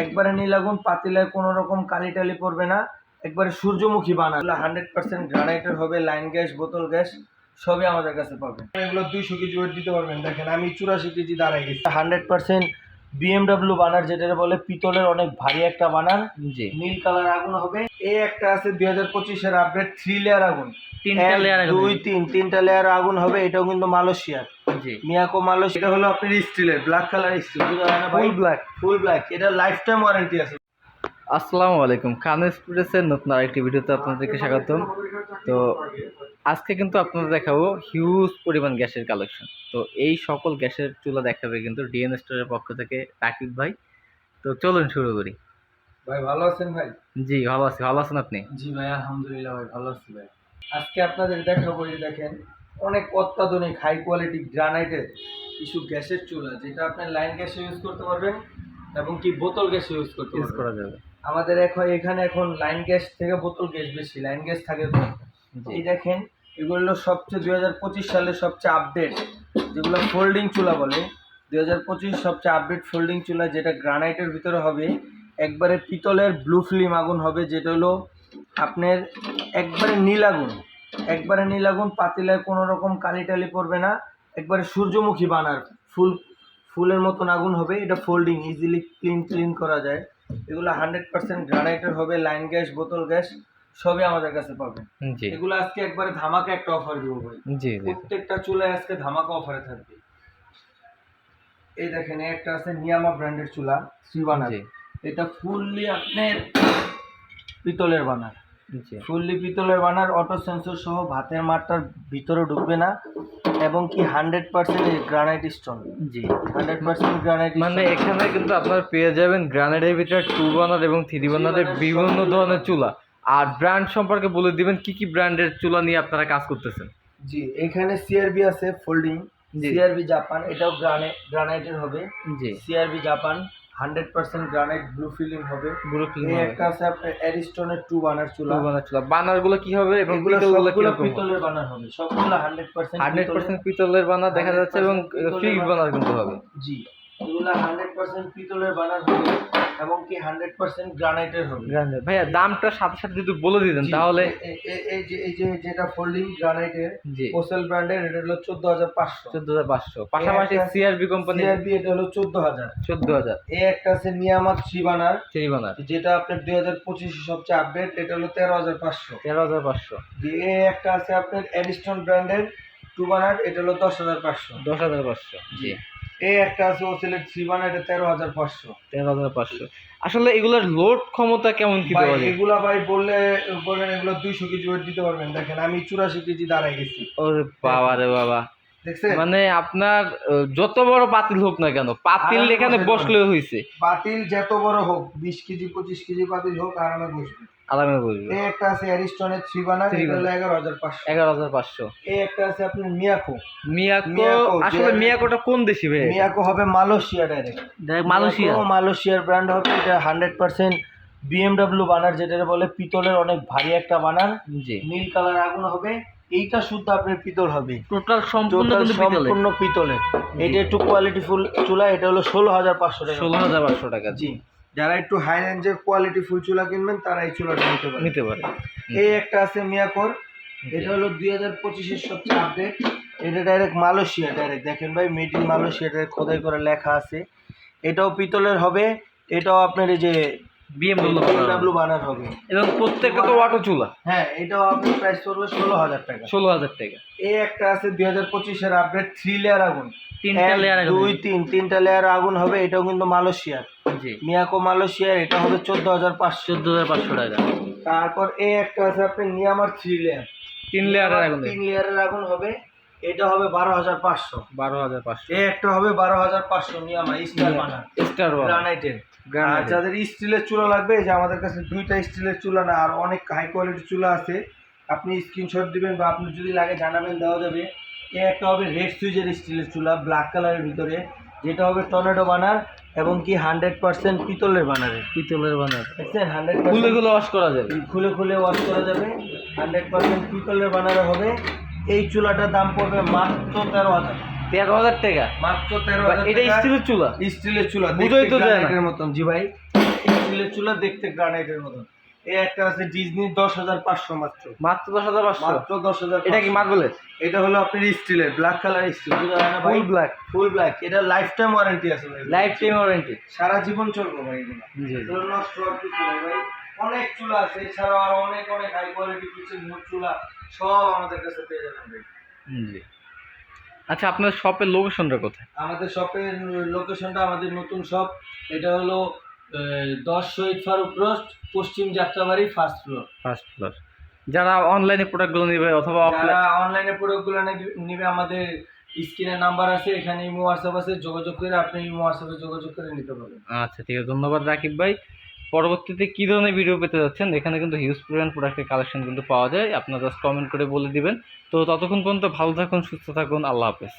একবারে নীলাগুন, পাতিলায় কোনো রকম কালি টালি পড়বে না, একবারে সূর্যমুখী বানা। 100% গ্রানাইটের হবে, লাইন গ্যাস, বোতল গ্যাস সবই আমাদের কাছে পাবেন। এগুলো 200 কেজি ওয়েট দিতে পারবেন। দেখেন আমি 84 কেজি দাঁড়াই গেছি। 100% BMW বানার, যেটা বলে পিতলের অনেক ভারী একটা বানার, জি নীল কালার আগুন হবে। এই একটা আছে 2025 এর আপডেট 3 লেয়ার আগুন, তিনটা লেয়ার 2 3 তিনটা লেয়ার আগুন হবে। এটাও কিন্তু মালয়েশিয়ার, জি মিয়াকো মালয়েশিয়া। এটা হলো আপনার স্টিলের, ব্ল্যাক কালার স্টিল, ফুল ব্ল্যাক, ফুল ব্ল্যাক। এটা লাইফ টাইম ওয়ারেন্টি আছে। আসসালামু আলাইকুম, খান এক্সপ্রেসের নতুন আরেকটি ভিডিওতে আপনাদেরকে স্বাগতম। তো আজকে কিন্তু আপনাদের দেখাবো হিউজ পরিমাণ গ্যাসের কালেকশন। তো এই সকল গ্যাসের চুলা দেখাবে কিন্তু ডিএন স্টোরের পক্ষ থেকে রাকিব ভাই। তো চলুন শুরু করি। ভাই ভালো আছেন ভাই? জি ভালো আছি, ভালো আছেন আপনি? জি ভাই আলহামদুলিল্লাহ ভাই ভালো আছি ভাই। আজকে আপনাদের দেখাবো, এই দেখেন অনেক অত্যাধুনিক হাই কোয়ালিটি গ্রানাইটের কিছু গ্যাসের চুলা, যেটা আপনি লাইন গ্যাসে ইউজ করতে পারবেন এবং কি বোতল গ্যাসে ইউজ করতে ইউজ পারবেন। করা যাবে। আমাদের এখানে এখন লাইন গ্যাস থেকে বোতল গ্যাস বেশি, লাইন গ্যাস থাকে কম। এই দেখেন এগুলো সবচেয়ে 2025 সালের সবচেয়ে আপডেট, যেগুলো ফোল্ডিং চুলা বলে। 2025 সবচেয়ে আপডেট ফোল্ডিং চুলা, যেটা গ্রানাইটের ভিতরে হবে, একবারে পিতলের ব্লু ফ্লেম আগুন হবে, যেটা হলো আপনার একবারে নীল আগুন, একবারে নীল আগুন, পাতিলায় কোনো রকম কালি টালি পড়বে না, একবারে সূর্যমুখী বানার, ফুলের মতন আগুন হবে। এটা ফোল্ডিং, ইজিলি ক্লিন করা যায়। এগুলো 100% গ্রানাইটের হবে, লাইন গ্যাস, বোতল গ্যাস সবই আমাদের কাছে পাবেন। জি এগুলো আজকে একবারে ধামাকা একটা অফার দিব ভাই। জি জি প্রত্যেকটা চুলায় আজকে ধামাকা অফারে থাকবে। এই দেখেন একটা আছে নিয়ামা ব্র্যান্ডের চুলা, শ্রীবানা। জি এটা ফুললি আপনার পিতলের বানার, জি ফুললি পিতলের বানার, অটো সেন্সর সহ, ভাতের মাঠটার ভিতরে ঢুকবে না এবং কি 100% গ্রানাইট স্টোন। জি 100% গ্রানাইট, মানে এখানে কিন্তু আপনারা পেয়ে যাবেন গ্রানাইটের ভিতরে 2 বার্নার এবং 3 বার্নারের বিভিন্ন ধরনের চুলা। আর ব্র্যান্ড সম্পর্কে বলে দিবেন কি কি ব্র্যান্ডের চুলা নিয়ে আপনারা কাজ করতেছেন। জি এখানে সিআরবি আছে ফোল্ডিং, জি। সিআরবি জাপান, এটাও গ্রানাইটের হবে। জি সিআরবি জাপান 100% গ্রানাইট, ব্লু ফিলিং হবে। ব্লু ফিল্ম এই একটা আছে আপনার অ্যারিস্টনের 2 বার্নার চুলা। 2 বার্নার চুলা, বার্নারগুলো কি হবে এবং এগুলো পিতলগুলো কি সবগুলো রকম? পিতলের বার্নার হবে, সবগুলো 100% 100% পিতলের বার্নার দেখা যাচ্ছে এবং 100% ফিক্সড বার্নার কিন্তু হবে। জি এগুলো 100% পিতলের বার্নার হবে এবং কি 100% গ্রানাইটের হবে। গ্রানাইট ভাইয়া দামটা সাথে সাথে যদি বলে দিতেন জি, তাহলে। এই যে যেটা ফোল্ডিং গ্রানাইটের জি ওসেল ব্র্যান্ডের, এটা হলো 14500। 14500, পাশাপাশি সিআরবি কোম্পানি সিআরবি এটা হলো 14000। 14000। এই একটা আছে নিয়ামা থ্রি বার্নার, 3 বার্নার যেটা আপনার 2025 সবচেয়ে আপডেট, এটা হলো 13500। 13500। যে এই একটা আছে আপনার অ্যারিস্টন ব্র্যান্ডের 2 বার্নার, এটা হলো 10500। 10500। জি এই একটা আছে ওসেলের 3 বার্নার, এটা 13500। 13500। আসলে এগুলোর লোড ক্ষমতা কেমন কি ভাই পাওয়া যায়? এগুলা ভাই বললেন এগুলো 200 কেজি ওয়েট দিতে পারবেন। দেখেন আমি 84 কেজি দাঁড়াই গেছি। ওরে বাবা রে বাবা, দেখছেন মানে আপনার যত বড় পাতিল হোক না কেন, পাতিল আরামে এখানে বসে বসলে হয়েছে, পাতিল যত বড় হোক, 20 কেজি 25 কেজি পাতিল হোক, আরামে বসবে। আরামে বসবে। এই একটা আছে অ্যারিস্টনের 3 বার্নার, এটা হলো 11500। 11500। এই একটা আছে আপনার মিয়াকো। মিয়াকো, আসলে মিয়াকোটা কোন দেশি ভাই? মিয়াকো হবে মালয়েশিয়া ডাইরেক্ট, মালয়েশিয়া। মালয়েশিয়ার ব্র্যান্ড হবে। এটা 100% BMW বানার, যেটা বলে পিতলের অনেক ভারী একটা বানার, জি নীল কালার আগুন হবে। এইটা শুদ্ধ আপনার পিতল হবে, টোটাল সম্পূর্ণ টোটাল কিন্তু পিতলের। সম্পূর্ণ পিতলের। এটা একটু কোয়ালিটি ফুল চুলা, এটা হলো 16500 টাকা। 16500 টাকা। জি যারা একটু হাই রেঞ্জের কোয়ালিটি ফুল চুলা কিনবেন তারা এই চুলাটা নিতে পারে। এই একটা আছে মিয়াকোর, এটা হলো 2025 সবচেয়ে আপডেট। এটা ডাইরেক্ট মালয়েশিয়া, ডাইরেক্ট দেখেন ভাই মেড ইন মালয়েশিয়া, ডাইরেক্ট খোদাই করে লেখা আছে। এটাও পিতলের হবে, এটাও আপনার এই যে BMW বানার হবে এবং প্রত্যেকটা তো ওয়াটো চুলা। হ্যাঁ এটাও আপনার প্রাইস পড়বে 16000 টাকা। 16000 টাকা। এই একটা আছে 2025 এর আপডেট 3 লেয়ার আগুন, 3টা লেয়ার 2 3 তিনটা লেয়ার আগুন হবে। এটাও কিন্তু মালয়েশিয়ার, জি মিয়াকো মালয়েশিয়ার। এটা হবে 14500। 14500 টাকা। তারপর এই একটা আছে আপনার নিয়ামার 3 লেয়ার, 3 লেয়ারের আগুন। 3 লেয়ারের আগুন হবে, এটা হবে 12500। 12500। এই একটা হবে 12500 নিয়ামা স্টার বানার, স্টার গ্রানাইটের। আর যাদের স্টিলের চুলা লাগবে, এই যে আমাদের কাছে 2টা স্টিলের চুলা না আর অনেক হাই কোয়ালিটির চুলা আছে, আপনি স্ক্রিনশট দিবেন বা আপনি যদি লাগে জানাবেন, দেওয়া যাবে। এই একটা হবে রেড সুইচের স্টিলের চুলা, ব্ল্যাক কালারের ভিতরে, যেটা হবে টর্নেডো বানার এবং কি 100% পিতলের বানারে, পিতলের বানার। দেখছেন খুলে 100% খুলে ওয়াশ করা যাবে, খুলে ওয়াশ করা যাবে। 100% পিতলের বানারে হবে। এই চুলাটার দাম পড়বে মাত্র 13000। 13000 টাকা মাত্র 13000 এটা টাকা। স্টিলের চুলা। স্টিলের চুলা বুঝোই তো যায় না। গ্রানাইটের মতন। জি ভাই স্টিলের চুলা দেখতে গ্রানাইটের মতন। এই একটা আছে ডিজনি 10,500 মাত্র। মাত্র 10,500? মাত্র 10,000। এটা কি মার্বেলের? এটা হলো আপনার স্টিলের, ব্ল্যাক কালার স্টিল, বুঝা যায় না ভাই? Full black? Full black. এটা লাইফ টাইম ওয়ারেন্টি আছে ভাই। Lifetime warranty? সারা জীবন চলবে ভাই এগুলো। জি জি। এগুলো নষ্ট হওয়ার কিছু নেই ভাই। অনেক চুলা আছে, এছাড়াও আরো অনেক অনেক হাই কোয়ালিটি কিচেন মোট চুলা সব আমাদের কাছে পেয়ে যাবেন ভাই। জি। আচ্ছা, আপনার শপের লোকেশনটা কোথায়? আমাদের শপের লোকেশনটা, আমাদের নতুন শপ, এটা হলো 10 শহীদ ফারুক রোড, পশ্চিম Jatrabari, first floor. First floor. যারা অনলাইনে প্রোডাক্টগুলো নেবে অথবা যারা অফলাইন, অনলাইনে প্রোডাক্টগুলো নিবে, আমাদের স্ক্রিনে নাম্বার আছে, এখানে ইমো হোয়াটসঅ্যাপ আছে, যোগাযোগ করে আপনি ইমো হোয়াটসঅ্যাপে যোগাযোগ করে নিতে পারবেন। আচ্ছা ঠিক আছে, ধন্যবাদ রাকিব ভাই। পরবর্তীতে কী ধরনের ভিডিও পেতে যাচ্ছেন, এখানে কিন্তু হিউজ পরিমাণ প্রোডাক্টের কালেকশন কিন্তু পাওয়া যায়, আপনারা জাস্ট কমেন্ট করে বলে দিবেন। তো ততক্ষণ পর্যন্ত ভালো থাকুন, সুস্থ থাকুন, আল্লাহ হাফেজ।